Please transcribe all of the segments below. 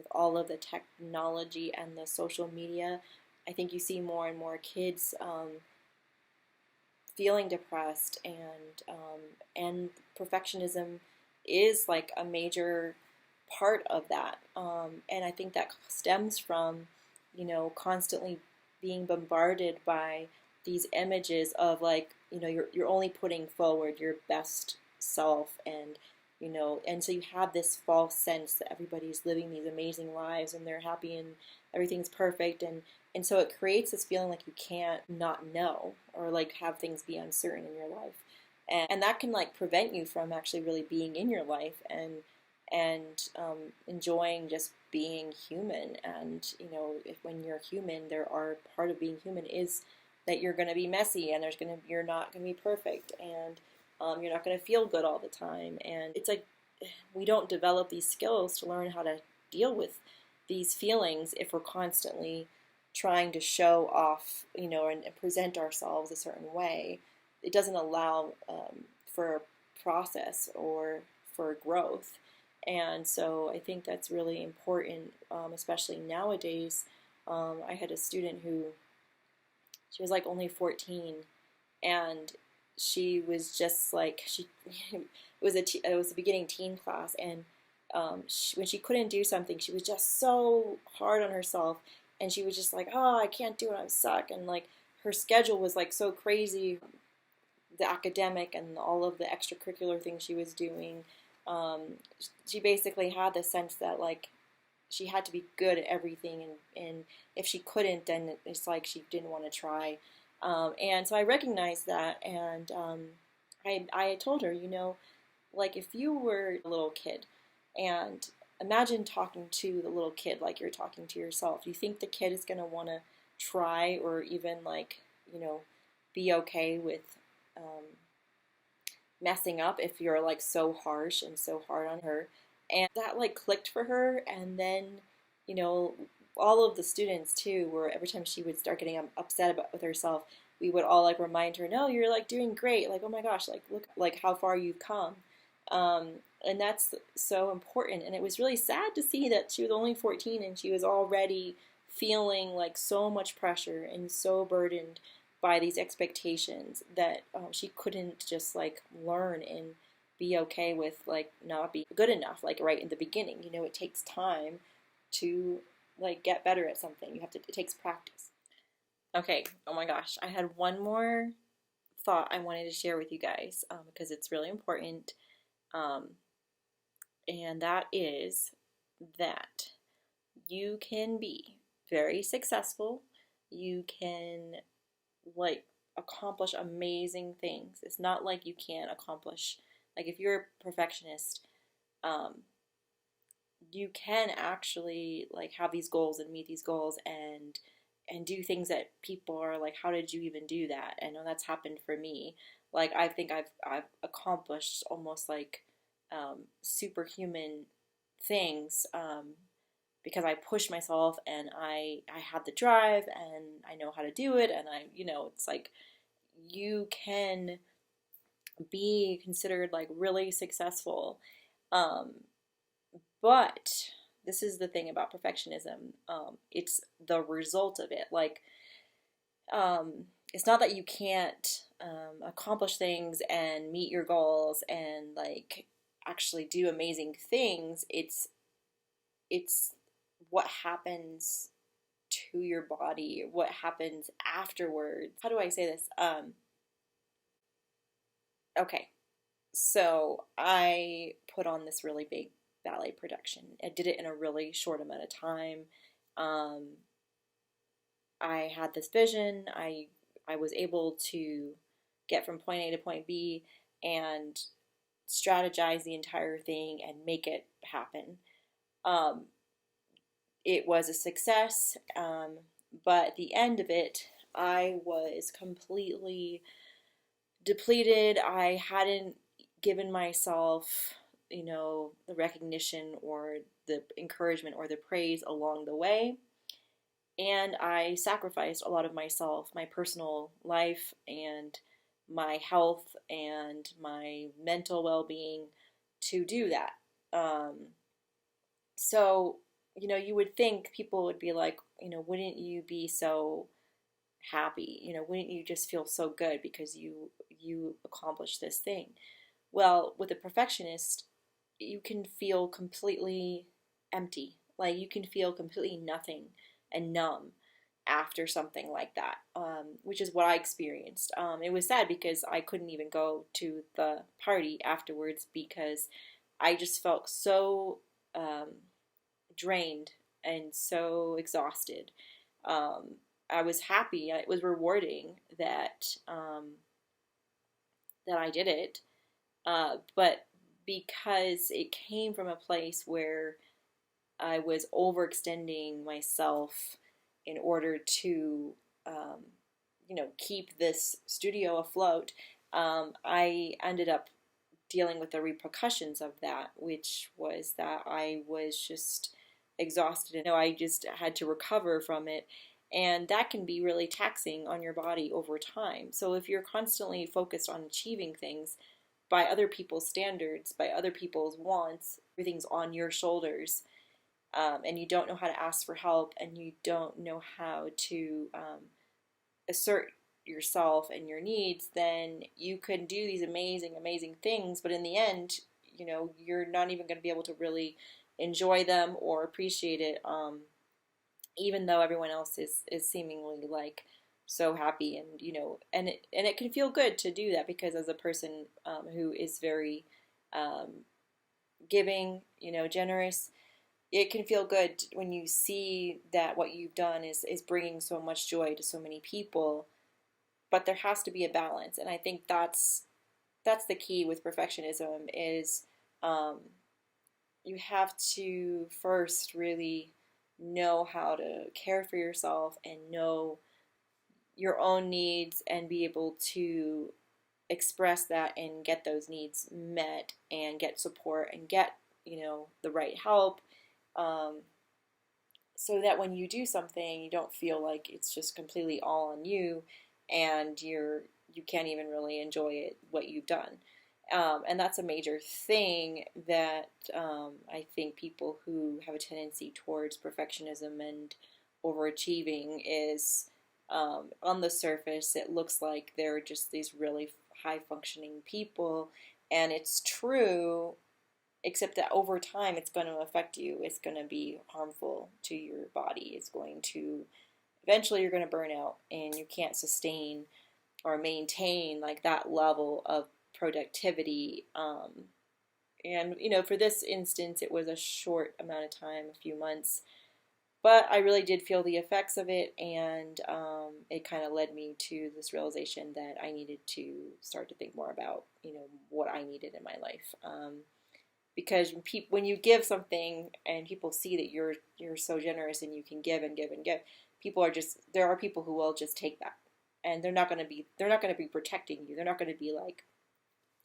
with all of the technology and the social media, I think you see more and more kids feeling depressed, and perfectionism is like a major part of that. And I think that stems from, constantly being bombarded by these images of, like, you're only putting forward your best self, and so you have this false sense that everybody's living these amazing lives and they're happy and everything's perfect, and so it creates this feeling like you can't not know, or like have things be uncertain in your life. And that can like prevent you from actually really being in your life, and enjoying just being human. And if when you're human, there are part of being human is that you're going to be messy, and you're not going to be perfect, and you're not going to feel good all the time. And it's like we don't develop these skills to learn how to deal with these feelings if we're constantly trying to show off, and present ourselves a certain way. It doesn't allow for process or for growth. And so I think that's really important, especially nowadays. I had a student who, she was like only 14, and she was just like, it was a beginning teen class, and when she couldn't do something, she was just so hard on herself, and she was just like, oh, I can't do it, I suck. And like her schedule was like so crazy, the academic and all of the extracurricular things she was doing. um, she basically had the sense that like she had to be good at everything, and if she couldn't, then it's like she didn't want to try. And so I recognized that, and I told her, like if you were a little kid, and imagine talking to the little kid like you're talking to yourself. Do you think the kid is going to want to try, or even like, be okay with um, messing up if you're like so harsh and so hard on her? And that like clicked for her. And then, you know, all of the students too were, every time she would start getting upset about with herself, we would all like remind her, no, you're like doing great, like, oh my gosh, like look like how far you've come. um, and that's so important. And it was really sad to see that she was only 14 and she was already feeling like so much pressure and so burdened by these expectations that she couldn't just like learn and be okay with like not being good enough, like right in the beginning. It takes time to like get better at something. It takes practice. Okay, oh my gosh, I had one more thought I wanted to share with you guys, because it's really important. um, and that is that you can be very successful. You can like accomplish amazing things. It's not like you can't accomplish, like if you're a perfectionist, um, you can actually like have these goals and meet these goals, and do things that people are like, how did you even do that? I know that's happened for me. Like I think I've accomplished almost like superhuman things, because I push myself, and I have the drive, and I know how to do it, and it's like you can be considered like really successful. Um, but this is the thing about perfectionism. It's the result of it. Like, it's not that you can't accomplish things and meet your goals and like actually do amazing things. It's what happens to your body, what happens afterwards. How do I say this? Okay, so I put on this really big ballet production. I did it in a really short amount of time. Um, I had this vision. I was able to get from point A to point B and strategize the entire thing and make it happen. Um, it was a success, but at the end of it, I was completely depleted. I hadn't given myself, the recognition or the encouragement or the praise along the way. And I sacrificed a lot of myself, my personal life, and my health, and my mental well being to do that. So you would think people would be like, wouldn't you be so happy? Wouldn't you just feel so good because you accomplished this thing? Well, with a perfectionist, you can feel completely empty. Like you can feel completely nothing and numb after something like that, which is what I experienced. It was sad because I couldn't even go to the party afterwards because I just felt so drained and so exhausted. Um, I was happy. It was rewarding that I did it, but because it came from a place where I was overextending myself in order to, um, keep this studio afloat, I ended up dealing with the repercussions of that, which was that I was just exhausted and I just had to recover from it. And that can be really taxing on your body over time. So if you're constantly focused on achieving things by other people's standards, by other people's wants, everything's on your shoulders, and you don't know how to ask for help, and you don't know how to assert yourself and your needs, then you can do these amazing, amazing things. But in the end, you're not even going to be able to really enjoy them or appreciate it, even though everyone else is seemingly like so happy, and it can feel good to do that because as a person who is very um, giving, generous, it can feel good when you see that what you've done is bringing so much joy to so many people. But there has to be a balance, and I think that's the key with perfectionism is um, you have to first really know how to care for yourself and know your own needs and be able to express that and get those needs met and get support and get the right help, um, so that when you do something you don't feel like it's just completely all on you and you can't even really enjoy it what you've done. And that's a major thing that I think people who have a tendency towards perfectionism and overachieving is, on the surface it looks like they're just these really high functioning people, and it's true, except that over time it's going to affect you. It's going to be harmful to your body. It's going to eventually you're going to burn out and you can't sustain or maintain like that level of productivity. And for this instance, it was a short amount of time, a few months, but I really did feel the effects of it, and it kind of led me to this realization that I needed to start to think more about what I needed in my life. Because when you give something and people see that you're so generous and you can give and give and give, there are people who will just take that, and they're not going to be protecting you. They're not going to be like,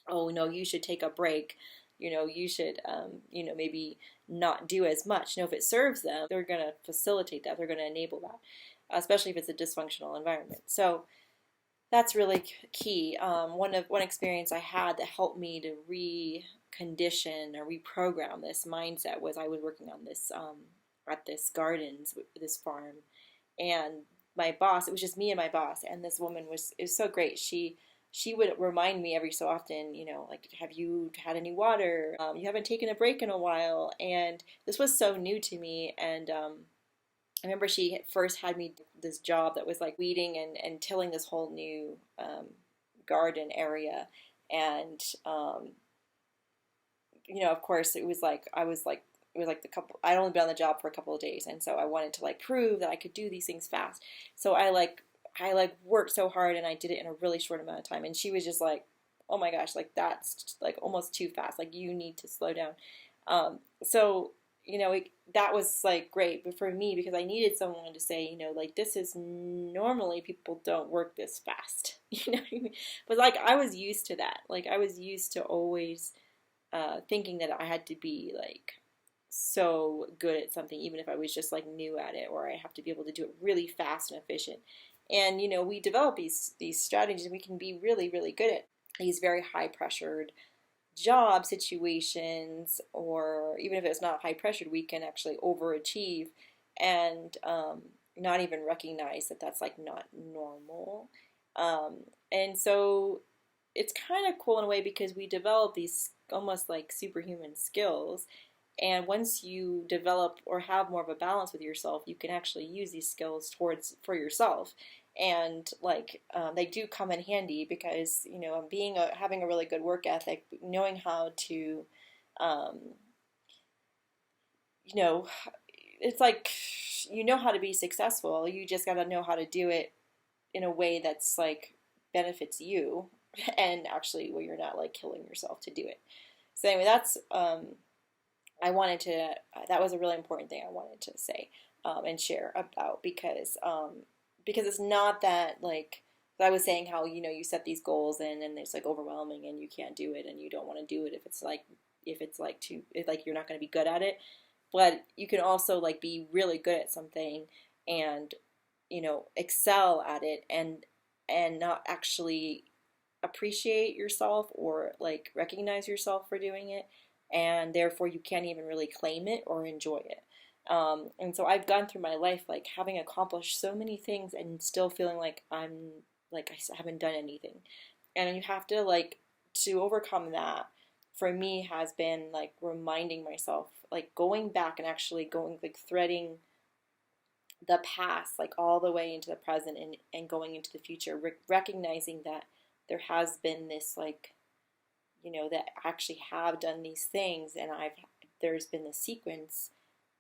oh no, you should take a break, you should maybe not do as much. If it serves them, they're going to facilitate that, they're going to enable that, especially if it's a dysfunctional environment. So that's really key. One experience I had that helped me to recondition or reprogram this mindset was I was working on this at this gardens, this farm, and my boss. It was just me and my boss, and this woman was so great. She would remind me every so often, like, have you had any water? You haven't taken a break in a while, and this was so new to me, and I remember she first had me do this job that was like weeding and tilling this whole new garden area. And, of course, it was like, it was like I'd only been on the job for a couple of days. And so I wanted to like prove that I could do these things fast. So I worked so hard and I did it in a really short amount of time. And she was just like, oh my gosh, like that's like almost too fast. Like you need to slow down. So that was like great, but for me, because I needed someone to say, like this is normally people don't work this fast, what I mean? But like I was used to that. Like I was used to always thinking that I had to be like so good at something, even if I was just like new at it, or I have to be able to do it really fast and efficient. And we develop these strategies, and we can be really, really good at these very high pressured job situations, or even if it's not high pressured, we can actually overachieve and not even recognize that that's like not normal. Um, and so it's kind of cool in a way because we develop these almost like superhuman skills. And once you develop or have more of a balance with yourself, you can actually use these skills towards for yourself. And like they do come in handy because being having a really good work ethic, knowing how to, um, you know, it's like how to be successful. You just got to know how to do it in a way that's like benefits you, and actually where you're not like killing yourself to do it. So anyway, that's I wanted to. That was a really important thing I wanted to say and share about because it's not that like I was saying how you set these goals and it's like overwhelming and you can't do it and you don't want to do it if it's like too if like you're not going to be good at it, but you can also like be really good at something and excel at it and not actually appreciate yourself or like recognize yourself for doing it, and therefore you can't even really claim it or enjoy it. And so I've gone through my life like having accomplished so many things and still feeling like I haven't done anything. And you have to like to overcome that for me has been like reminding myself, like going back and actually going like threading the past like all the way into the present and going into the future, recognizing that there has been this like that actually have done these things and there's been this sequence,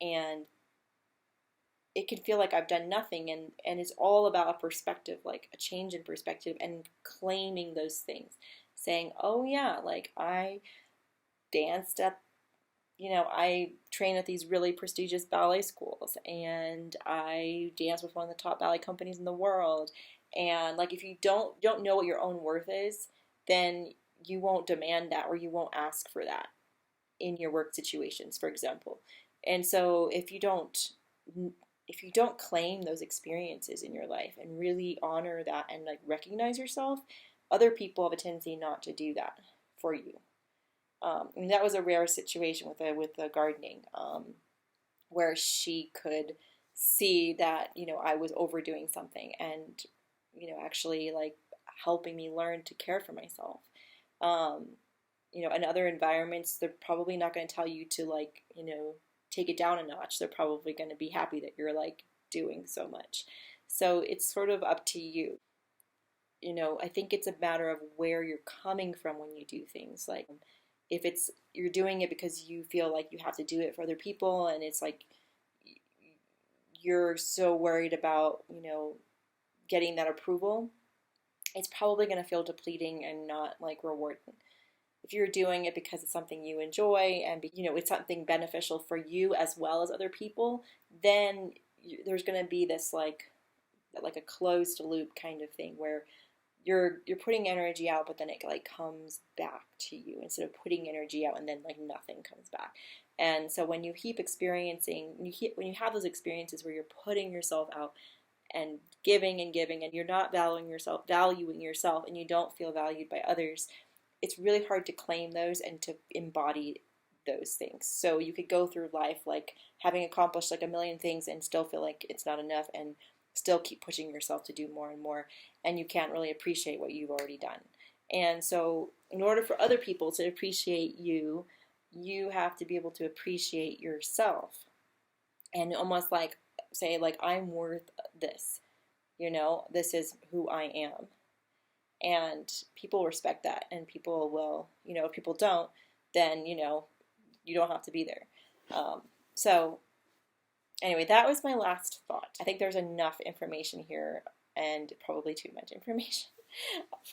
and it can feel like I've done nothing, and it's all about a perspective, like a change in perspective, and claiming those things, saying, oh yeah, like I danced at I train at these really prestigious ballet schools, and I dance with one of the top ballet companies in the world. And like if you don't know what your own worth is, then you won't demand that or you won't ask for that in your work situations, for example. And so if you don't claim those experiences in your life and really honor that and like recognize yourself, other people have a tendency not to do that for you. And that was a rare situation with the gardening, where she could see that I was overdoing something and actually like helping me learn to care for myself. Um, in other environments, they're probably not going to tell you to like take it down a notch. They're probably going to be happy that you're like doing so much. So it's sort of up to you. I think it's a matter of where you're coming from when you do things. Like if it's you're doing it because you feel like you have to do it for other people, and it's like you're so worried about, getting that approval, it's probably going to feel depleting and not like rewarding. If you're doing it because it's something you enjoy and it's something beneficial for you as well as other people, then there's going to be this like a closed loop kind of thing where you're putting energy out, but then it like comes back to you instead of putting energy out and then like nothing comes back. And so when you keep experiencing, when you have those experiences where you're putting yourself out and giving and you're not valuing yourself, and you don't feel valued by others, it's really hard to claim those and to embody those things. So you could go through life like having accomplished like a million things and still feel like it's not enough and still keep pushing yourself to do more and more, and you can't really appreciate what you've already done. And so in order for other people to appreciate you, you have to be able to appreciate yourself and almost like say like I'm worth this. This is who I am. And people respect that, and people will, if people don't, then you don't have to be there. So anyway, that was my last thought. I think there's enough information here, and probably too much information,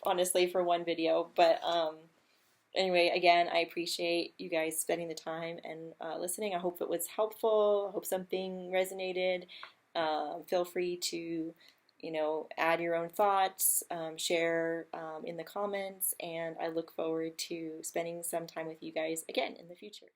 honestly, for one video. But anyway, again, I appreciate you guys spending the time and listening. I hope it was helpful. I hope something resonated. Feel free to add your own thoughts, share in the comments, and I look forward to spending some time with you guys again in the future.